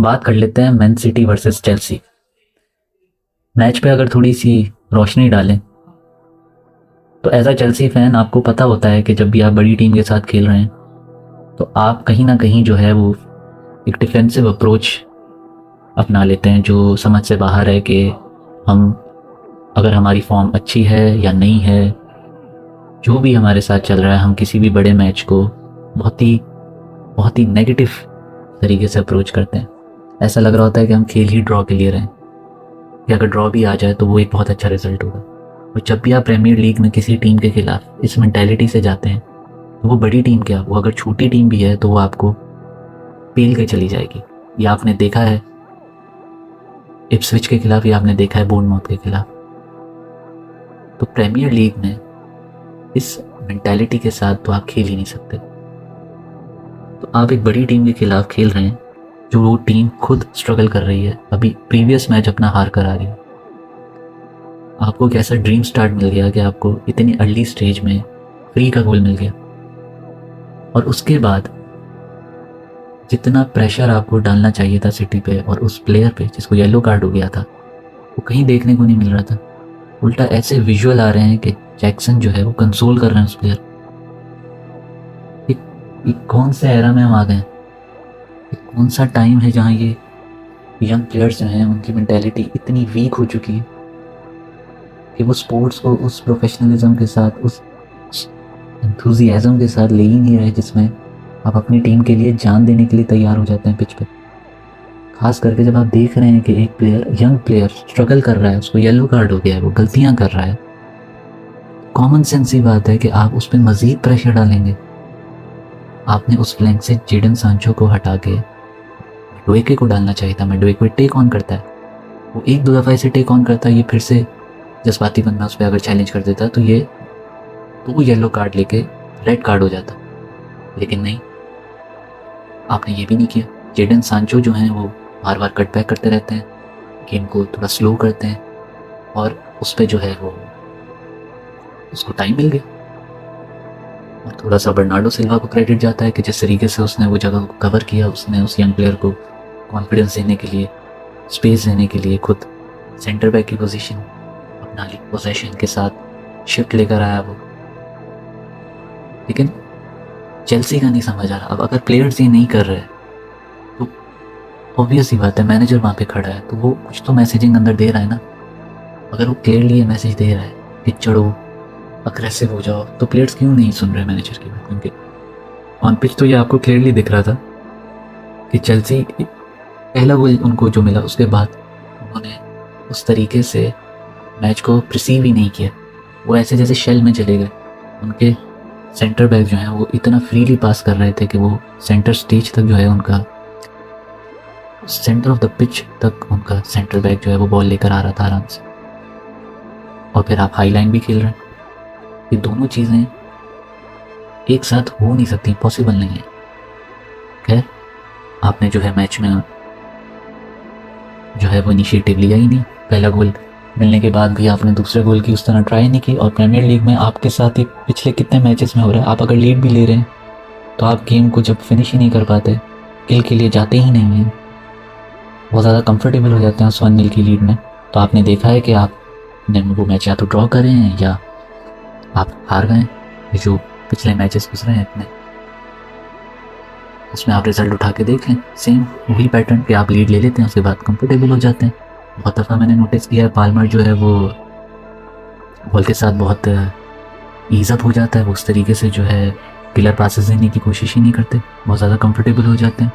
बात कर लेते हैं man city versus Chelsea. Match पे अगर थोड़ी सी रोशनी डालें तो एज अ चेल्सी फैन आपको पता होता है कि जब भी आप बड़ी टीम के साथ खेल रहे हैं तो आप कहीं ना कहीं जो है वो एक डिफेंसिव अप्रोच अपना लेते हैं, जो समझ से बाहर है कि हम अगर हमारी फॉर्म अच्छी है या नहीं है, जो भी हमारे साथ चल रहा है, हम किसी भी बड़े मैच को बहुत ही नेगेटिव तरीके से अप्रोच करते हैं। ऐसा लग रहा होता है कि हम खेल ही ड्रॉ के लिए रहें, कि अगर ड्रॉ भी आ जाए तो वो एक बहुत अच्छा रिजल्ट होगा। और जब भी आप प्रीमियर लीग में किसी टीम के खिलाफ इस मेंटालिटी से जाते हैं तो वो बड़ी टीम क्या, वो अगर छोटी टीम भी है तो वो आपको पेल के चली जाएगी। या आपने देखा है इप्सविच के खिलाफ, या आपने देखा है बोर्नमouth के खिलाफ। तो प्रीमियर लीग में इस मेंटालिटी के साथ तो आप खेल ही नहीं सकते। तो आप एक बड़ी टीम के खिलाफ खेल रहे हैं जो वो टीम खुद स्ट्रगल कर रही है, अभी प्रीवियस मैच अपना हार कर आ रही है। आपको एक ऐसा ड्रीम स्टार्ट मिल गया कि आपको इतनी अर्ली स्टेज में फ्री का गोल मिल गया, और उसके बाद जितना प्रेशर आपको डालना चाहिए था सिटी पे और उस प्लेयर पे जिसको येलो कार्ड हो गया था, वो कहीं देखने को नहीं मिल रहा था। उल्टा ऐसे विजुअल आ रहे हैं कि जैक्सन जो है वो कंसोल कर रहे हैं उस प्लेयर। एक कौन से एरा में हम आ गए, कौन सा टाइम है जहाँ ये यंग प्लेयर्स जो हैं उनकी मेंटालिटी इतनी वीक हो चुकी है कि वो स्पोर्ट्स को उस प्रोफेशनलिज्म के साथ, उस एंथुजियाज्म के साथ ले ही नहीं रहे जिसमें आप अपनी टीम के लिए जान देने के लिए तैयार हो जाते हैं पिच पे। खास करके जब आप देख रहे हैं कि एक प्लेयर, यंग प्लेयर स्ट्रगल कर रहा है, उसको येलो कार्ड हो गया है, वो गलतियां कर रहा है, कॉमन सेंस ही बात है कि आप उस पर मज़ीद प्रेशर डालेंगे। आपने उस फ्लैंक से जेडन सांचो को हटा के मेडुएके को डालना चाहिए था। मेडुएके टेक ऑन करता है, वो एक दो दफ़ा ऐसे टेक ऑन करता है, ये फिर से जज्बातीपन में उस पर अगर चैलेंज कर देता तो वो येलो कार्ड लेके रेड कार्ड हो जाता। लेकिन नहीं, आपने ये भी नहीं किया। जेडन सांचो जो हैं वो बार बार कट बैक करते रहते हैं, गेम को थोड़ा स्लो करते हैं, और उस पर जो है वो उसको टाइम मिल गया। और थोड़ा सा बर्नार्डो सिल्वा को क्रेडिट जाता है कि जिस तरीके से उसने वो जगह को कवर किया, उसने उस यंग प्लेयर को कॉन्फिडेंस देने के लिए, स्पेस देने के लिए खुद सेंटर बैक की पोजीशन अपना ली, पोजेशन के साथ शिफ्ट लेकर आया वो। लेकिन चेल्सी का नहीं समझ आ रहा। अब अगर प्लेयर्स ये नहीं कर रहे तो ऑब्वियस ही बात है, मैनेजर वहाँ पे खड़ा है तो वो कुछ तो मैसेजिंग अंदर दे रहा है ना। अगर वो क्लियरली ये मैसेज दे रहा है कि चढ़ो, अग्रेसिव हो जाओ, तो प्लेयर्स क्यों नहीं सुन रहे मैनेजर की बात? क्योंकि ऑन पिच तो ये आपको क्लियरली दिख रहा था कि चेल्सी पहला गोल उनको जो मिला उसके बाद उन्होंने उस तरीके से मैच को प्रिसीव ही नहीं किया। वो ऐसे जैसे शेल में चले गए। उनके सेंटर बैक जो हैं वो इतना फ्रीली पास कर रहे थे कि वो सेंटर स्टेज तक जो है उनका, सेंटर ऑफ द पिच तक उनका सेंटर बैक जो है वो बॉल लेकर आ रहा था आराम से। और फिर आप हाई लाइन भी खेल रहे हैं। ये दोनों चीज़ें एक साथ हो नहीं सकती, पॉसिबल नहीं है। खैर, आपने जो है मैच में जो है वो इनिशिएटिव लिया ही नहीं। पहला गोल मिलने के बाद भी आपने दूसरे गोल की उस तरह ट्राई नहीं की। और प्रीमियर लीग में आपके साथ ही पिछले कितने मैचेस में हो रहा है, आप अगर लीड भी ले रहे हैं तो आप गेम को जब फिनिश ही नहीं कर पाते, किल के लिए जाते ही नहीं हैं, बहुत ज़्यादा कंफर्टेबल हो जाते हैं उस 1-0 की लीड में। तो आपने देखा है कि आपने वो मैच या तो ड्रॉ करे हैं या आप हार गए। जो पिछले मैचेस गुजरे हैं अपने, उसमें आप रिजल्ट उठा के देख लें, सेम वही पैटर्न पे आप लीड ले लेते हैं, उसके बाद कंफर्टेबल हो जाते हैं। बहुत दफ़ा मैंने नोटिस किया है पाल्मर जो है वो बॉल के साथ बहुत ईज़ अप हो जाता है। वो उस तरीके से जो है किलर पासेस देने की कोशिश ही नहीं करते, बहुत ज़्यादा कंफर्टेबल हो जाते हैं,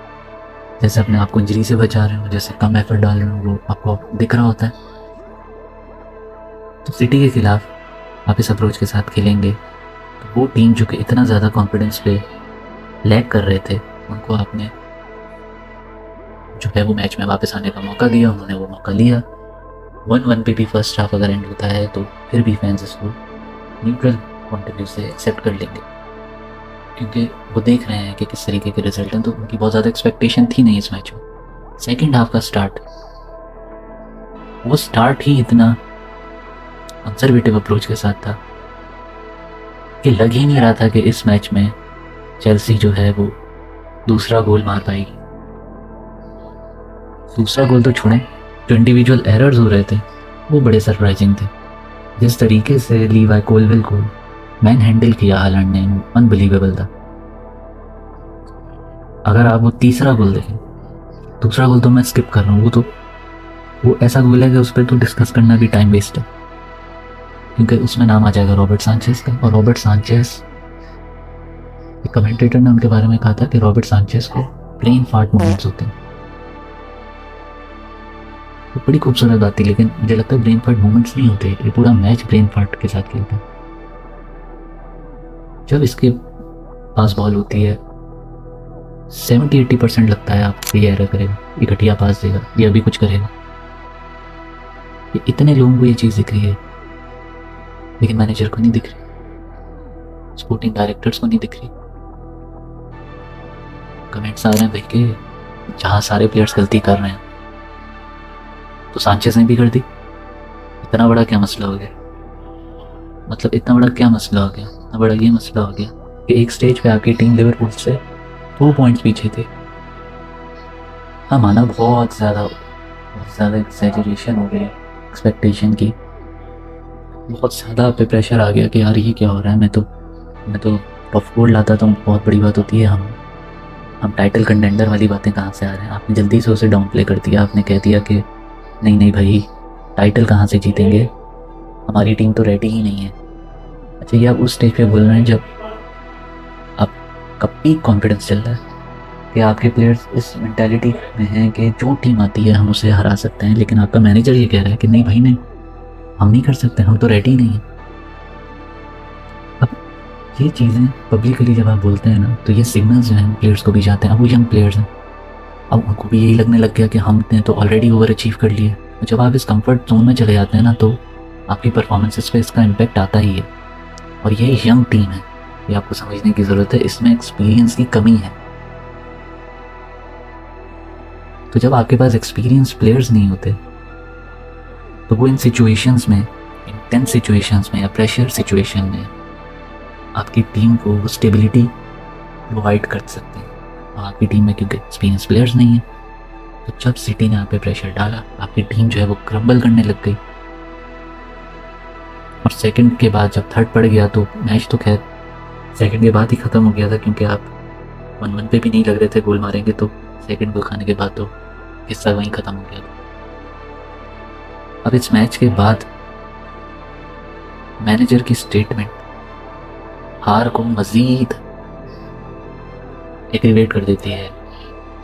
जैसे अपने आप को इंजरी से बचा रहे हो, जैसे कम एफर्ट डाल रहे हो, वो आपको दिख रहा होता है। तो सिटी के खिलाफ आप इस अप्रोच के साथ खेलेंगे तो वो टीम जो कि इतना ज़्यादा कॉन्फिडेंस पे लैग कर रहे थे, उनको आपने जो है वो मैच में वापस आने का मौका दिया, उन्होंने वो मौका लिया। 1-1 पे भी फर्स्ट हाफ अगर एंड होता है तो फिर भी फैंस इसको न्यूट्रल पॉइंट ऑफ व्यू से एक्सेप्ट कर लेंगे, क्योंकि वो देख रहे हैं कि किस तरीके के रिजल्ट हैं। तो उनकी बहुत ज़्यादा एक्सपेक्टेशन थी नहीं इस मैच में। सेकेंड हाफ का स्टार्ट, वो स्टार्ट ही इतना कंजर्वेटिव अप्रोच के साथ था कि लग ही नहीं रहा था कि इस मैच में चेल्सी जो है वो दूसरा गोल मार पाएगी। दूसरा गोल तो छोड़ें, जो इंडिविजुअल एरर्स हो रहे थे वो बड़े सरप्राइजिंग थे। जिस तरीके से लीवाई कोलविल को मैन हैंडल किया हालांड ने, अनबिलीवेबल था। अगर आप वो तीसरा गोल देखें, दूसरा गोल तो मैं स्किप कर रहा हूँ, वो ऐसा गोल है कि उस पर तो डिस्कस करना भी टाइम वेस्ट है, क्योंकि उसमें नाम आ जाएगा रॉबर्ट सांचेज का। और रॉबर्ट सांचेज, एक कमेंटेटर ने उनके बारे में कहा था कि रॉबर्ट सांचेज को ब्रेन फार्ट मोमेंट्स होते हैं। वो बड़ी खूबसूरत बात थी, लेकिन मुझे लगता है ब्रेन फार्ट मोमेंट्स नहीं होते, ये पूरा मैच ब्रेन फार्ट के साथ खेलता है। जब इसके पास बॉल होती है 70-80% लगता है आप ये एरर करेगा, ये घटिया पास देगा, ये अभी कुछ करेगा। ये इतने लोगों को ये चीज़ दिख रही है, लेकिन मैनेजर को नहीं दिख रही, स्पोर्टिंग डायरेक्टर्स को नहीं दिख रही। कमेंट्स आ रहे हैं भाई के जहाँ सारे प्लेयर्स गलती कर रहे हैं तो सांचेज ने भी कर दी। इतना बड़ा क्या मसला हो गया? मतलब इतना बड़ा क्या मसला हो गया? इतना बड़ा ये मसला हो गया कि एक स्टेज पे आपकी टीम लिवरपूल से 2 पॉइंट्स पीछे थे। हाँ माना बहुत ज़्यादा एक्सैजरेशन हो गई एक्सपेक्टेशन की, बहुत ज़्यादा पे प्रेशर आ गया कि यार ये क्या हो रहा है। मैं तो टॉप 4 लाता तो बहुत बड़ी बात होती है। हम टाइटल कंटेंडर वाली बातें कहाँ से आ रहे हैं? आपने जल्दी से उसे डाउन प्ले कर दिया। आपने कह दिया कि नहीं भाई, टाइटल कहाँ से जीतेंगे, हमारी टीम तो रेडी ही नहीं है। अच्छा, ये आप उस स्टेज पे बोल रहे हैं जब आपका पीक कॉन्फिडेंस चल रहा है कि आपके प्लेयर्स इस मेंटालिटी में हैं कि जो टीम आती है हम उसे हरा सकते हैं, लेकिन आपका मैनेजर ये कह रहा है कि नहीं भाई नहीं, हम नहीं कर सकते, हम तो रेडी नहीं हैं। अब ये चीज़ें पब्लिकली जब आप बोलते हैं ना, तो ये सिग्नल्स जो हैं प्लेयर्स को भी जाते हैं। अब वो यंग प्लेयर्स हैं, अब उनको भी यही लगने लग गया कि हमने तो ऑलरेडी ओवर अचीव कर लिया। जब आप इस कंफर्ट जोन में चले जाते हैं ना, तो आपकी परफॉर्मेंसेस पे इसका इम्पैक्ट आता ही है। और ये यंग टीम है, ये आपको समझने की ज़रूरत है, इसमें एक्सपीरियंस की कमी है। तो जब आपके पास एक्सपीरियंस प्लेयर्स नहीं होते तो वो इन सिचुएशंस में, इंटेंस सिचुएशंस में या प्रेशर सिचुएशन में आपकी टीम को वो स्टेबिलिटी प्रोवाइड कर सकते हैं। आपकी टीम में क्योंकि एक्सपीरियंस प्लेयर्स नहीं है, तो जब सिटी ने आप पे प्रेशर डाला, आपकी टीम जो है वो क्रम्बल करने लग गई। और सेकंड के बाद जब थर्ड पड़ गया तो मैच तो खैर सेकंड के बाद ही ख़त्म हो गया था, क्योंकि आप 1-1 पे भी नहीं लग रहे थे गोल मारेंगे, तो सेकंड गोल खाने के बाद तो किस्सा वहीं ख़त्म हो गया था। अब इस मैच के बाद मैनेजर की स्टेटमेंट हार को मज़ीद एग्रीवेट कर देती है।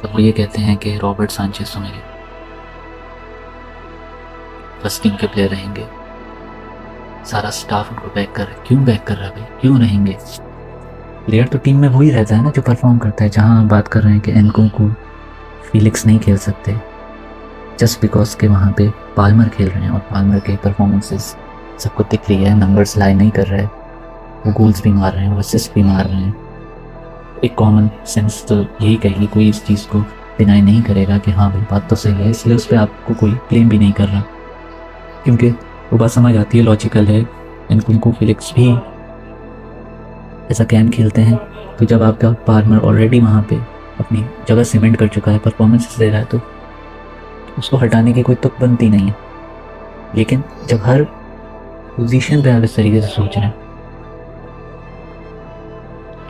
तो वो ये कहते हैं कि रॉबर्ट सांचेज तो मेरे फर्स्ट टीम के प्लेयर रहेंगे, सारा स्टाफ उनको बैक कर रहा है। क्यों बैक कर रहा है भाई, क्यों रहेंगे? प्लेयर तो टीम में वही रहता है ना जो परफॉर्म करता है। जहाँ हम बात कर रहे हैं कि एनकुंकू, फिलिक्स नहीं खेल सकते जस्ट बिकॉज के वहाँ पे पाल्मर खेल रहे हैं, और पाल्मर के परफॉर्मेंसेस सबको दिख रही है, नंबर्स लाई नहीं कर रहे, वो गोल्स भी मार रहे हैं, वो असिस्ट भी मार रहे हैं। एक कॉमन सेंस तो यही कहेगी, कोई इस चीज़ को डिनाई नहीं करेगा कि हाँ भाई बात तो सही है, इसलिए उस पर आपको कोई क्लेम भी नहीं कर रहा, क्योंकि वो बात समझ आती है, लॉजिकल है। एनकुंकू, फिलिक्स भी ऐसा कैन खेलते हैं। तो जब आपका पाल्मर ऑलरेडी वहाँ पे अपनी जगह सीमेंट कर चुका है, परफॉर्मेंस दे रहा है, तो उसको हटाने की कोई तुक बनती नहीं है। लेकिन जब हर पोजीशन पे आप इस तरीके से सोच रहे हैं,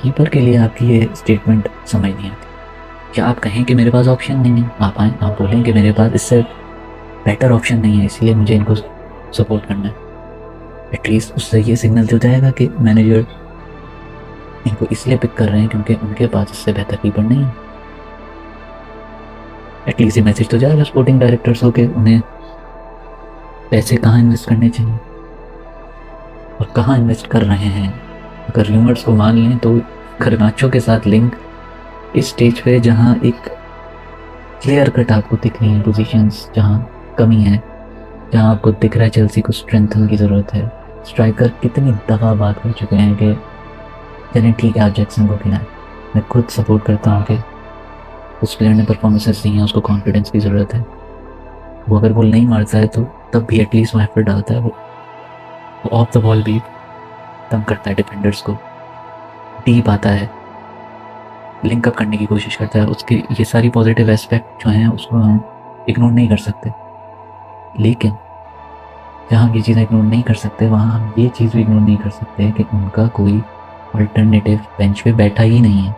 कीपर के लिए आपकी ये स्टेटमेंट समझ नहीं आती। क्या आप कहें कि मेरे पास ऑप्शन नहीं है, आप आएँ आप बोलें कि मेरे पास इससे बेटर ऑप्शन नहीं है, इसलिए मुझे इनको सपोर्ट करना है। एटलीस्ट उससे ये सिग्नल जो जाएगा कि मैनेजर इनको इसलिए पिक कर रहे हैं क्योंकि उनके पास इससे बेहतर कीपर नहीं है। एटलीस्ट ये मैसेज तो जाएगा स्पोर्टिंग डायरेक्टर्स हो के उन्हें पैसे कहाँ इन्वेस्ट करने चाहिए और कहाँ इन्वेस्ट कर रहे हैं। अगर र्यूमर्स को मान लें तो गर्नाचो के साथ लिंक इस स्टेज पे, जहाँ एक क्लियर कट आपको दिख रही है पोजीशंस जहाँ कमी है, जहाँ आपको दिख रहा है चेल्सी को स्ट्रेंथन की ज़रूरत है। स्ट्राइकर कितनी दफ़ा बात कर चुके हैं कि चलें ठीक है आप जैक्सन को खिलाएं। मैं खुद सपोर्ट करता हूँ कि उस प्लेयर ने परफॉर्मेंसेस दी हैं, उसको कॉन्फिडेंस की ज़रूरत है। वो अगर गोल नहीं मारता है तो तब भी एटलीस्ट वो एफर्ट डालता है, वो ऑफ द बॉल भी तंग करता है डिफेंडर्स को, डीप आता है, लिंकअप करने की कोशिश करता है। उसके ये सारी पॉजिटिव एस्पेक्ट जो हैं उसको हम इग्नोर नहीं कर सकते, लेकिन जहाँ हम ये चीज़ें इग्नोर नहीं कर सकते वहाँ हम ये चीज़ भी इग्नोर नहीं कर सकते कि उनका कोई अल्टरनेटिव बेंच पे बैठा ही नहीं है।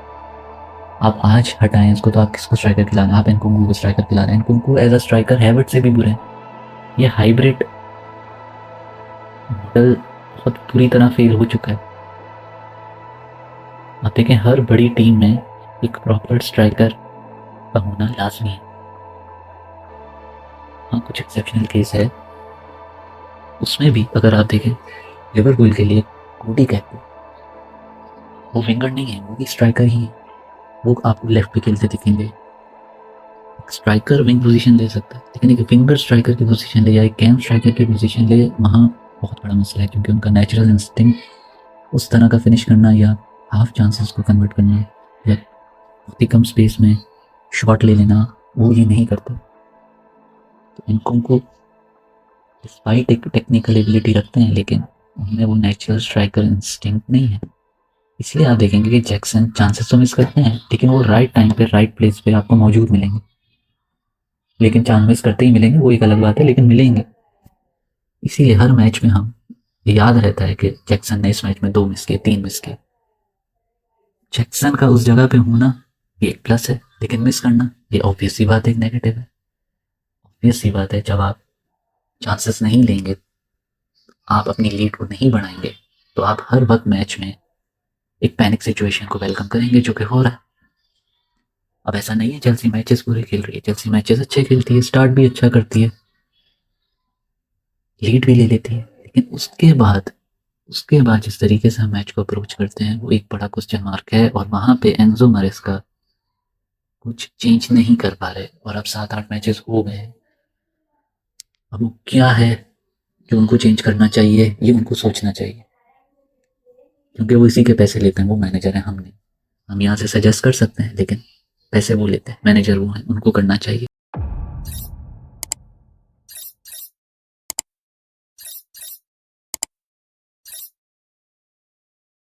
आप आज हटाएं इसको तो आप किसको स्ट्राइकर खिला रहे हैं? आप एनकुंकू को स्ट्राइकर खिला रहे हैं। एनकुंकू एज अ स्ट्राइकर हैवर्ट से भी बुरे हैं। ये हाइब्रिड मॉडल बहुत बुरी तरह फेल हो चुका है। आप देखें हर बड़ी टीम में एक प्रॉपर स्ट्राइकर का होना लाजमी है। हाँ, कुछ एक्सेप्शनल केस है, उसमें भी अगर आप देखें लिवरपूल के लिए कोडी कैप्टन, वो विंगर नहीं है, वो भी स्ट्राइकर ही है। वो आपको लेफ्ट पे खेलते दिखेंगे। स्ट्राइकर विंग पोजीशन ले सकता है, लेकिन एक विंगर स्ट्राइकर की पोजीशन ले या एक कैम स्ट्राइकर की पोजीशन ले, वहाँ बहुत बड़ा मसला है, क्योंकि उनका नेचुरल इंस्टिंक्ट उस तरह का फिनिश करना या हाफ चांसेस को कन्वर्ट करना या बहुत ही कम स्पेस में शॉट ले लेना, वो ये नहीं करते। तो इनको डिस्पाइट एक टेक्निकल एबिलिटी रखते हैं, लेकिन उनमें वो नेचुरल स्ट्राइकर इंस्टिंक्ट नहीं है। इसलिए आप देखेंगे कि जैक्सन चांसेस तो मिस करते हैं, लेकिन वो राइट टाइम पे राइट प्लेस पे आपको मौजूद मिलेंगे। लेकिन चांस मिस करते ही मिलेंगे, वो एक अलग बात है, लेकिन मिलेंगे। इसीलिए हर मैच में हम याद रहता है कि जैक्सन ने इस मैच में 2 मिस किए, 3 मिस किए। जैक्सन का उस जगह पे होना ये एक प्लस है, लेकिन मिस करना ये ऑब्वियस सी बात है, एक नेगेटिव है। ऑब्वियस सी बात है, जब आप चांसेस नहीं लेंगे, आप अपनी लीड को नहीं बढ़ाएंगे, तो आप हर वक्त मैच में एक पैनिक सिचुएशन को वेलकम करेंगे, जो कि हो रहा है। अब ऐसा नहीं है चेल्सी मैचेस पूरे खेल रही है, चेल्सी मैचेस अच्छे खेलती है, स्टार्ट भी अच्छा करती है, लीड भी ले लेती है, लेकिन उसके बाद जिस तरीके से हम मैच को अप्रोच करते हैं वो एक बड़ा क्वेश्चन मार्क है। और वहाँ पे एंजो मैरेस्का कुछ चेंज नहीं कर पा रहे, और अब 7-8 मैचेस हो गए। अब वो क्या है जो उनको चेंज करना चाहिए, ये उनको सोचना चाहिए, क्योंकि वो इसी के पैसे लेते हैं। वो मैनेजर है, हम नहीं। हम यहाँ से सजेस्ट कर सकते हैं, लेकिन पैसे वो लेते हैं, मैनेजर वो हैं, उनको करना चाहिए।